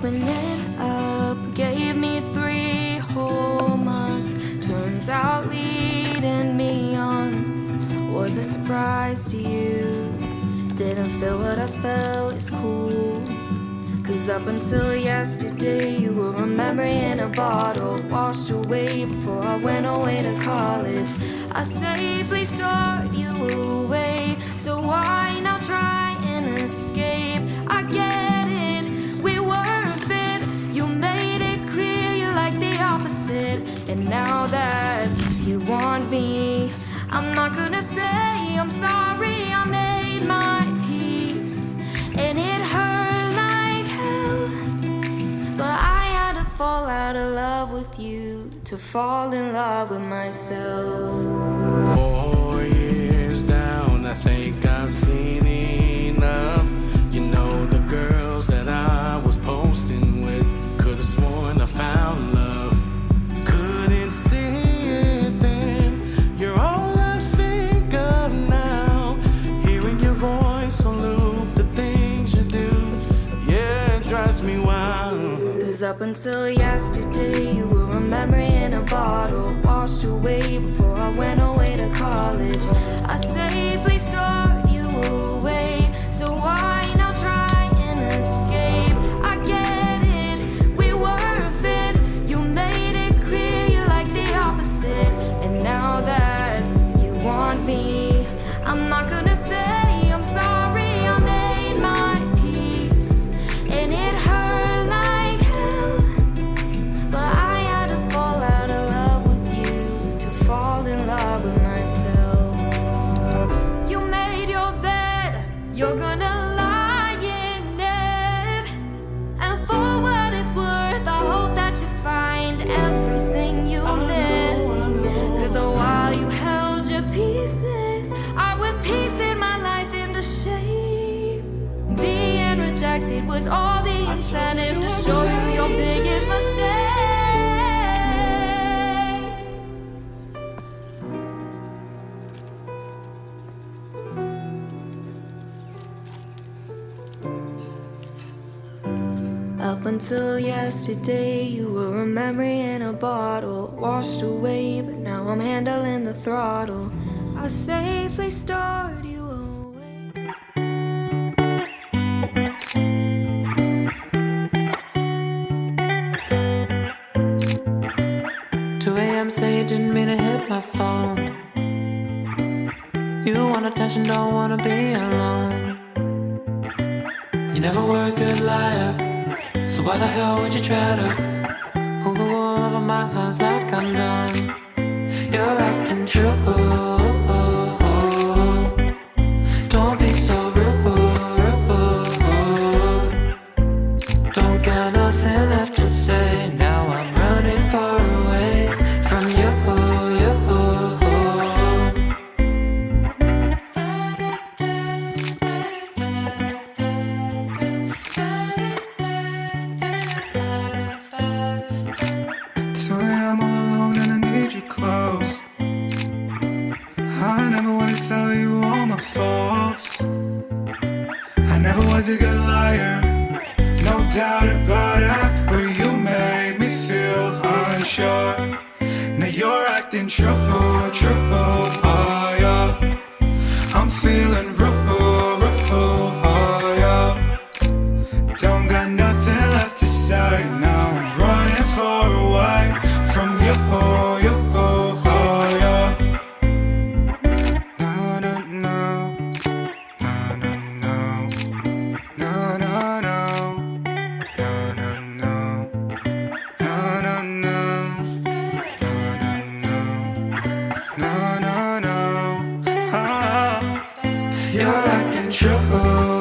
opening up gave me 3 whole months. Turns out leading me on was a surprise to you. Didn't feel what I felt, it's cool. Cause up until yesterday you were a memory in a bottle, washed away before I went away to college. I safely stored you away, so why now try and escape? I get it, we weren't fit. You made it clear you like the opposite. And now that you want me, I'm not gonna say I'm sorry. I made my peace and it hurt like hell, but I had to fall out of love with you to fall in love with myself. 4 years down, I think I've seen enough. You know the girls that I was posting with, could've sworn I found love. Couldn't see it then, you're all I think of now. Hearing your voice on loop, the things you do, yeah, it drives me wild. Cause up until yesterday you were a memory in a bottle, washed away before I went away to college. I safely stored you away, so why now try and escape? I get it, we weren't fit. You made it clear you like the opposite. And now that you want me, I'm not gonna say I'm sorry. I made my peace and it hurt like hell, but I had to fall out of love with you to fall in love with myself. You made your bed, you're gonna lie in it. And for what it's worth, I hope that you find everything you missed. Cause while you held your pieces, I was piecing my life into shape. Being rejected was all the incentive to show you your biggest mistake. Up until yesterday, you were a memory in a bottle, washed away, but now I'm handling the throttle. I safely stored you away. 2 a.m. say you didn't mean to hit my phone. You want attention, don't wanna be alone. You never were a good liar, so why the hell would you try to pull the wool over my eyes like I'm done? You're acting true. Don't be so rude. Don't got nothing left to say. Now I'm running far away from you. I'm all alone and I need your clothes. I never wanna tell you all my faults. I never was a good liar, no doubt about it. But you made me feel unsure. Now you're acting true. Oh yeah, I'm feeling rude. Oh yeah, don't got nothing left to say. Now I'm running far away from you. Oh yeah. You're acting true.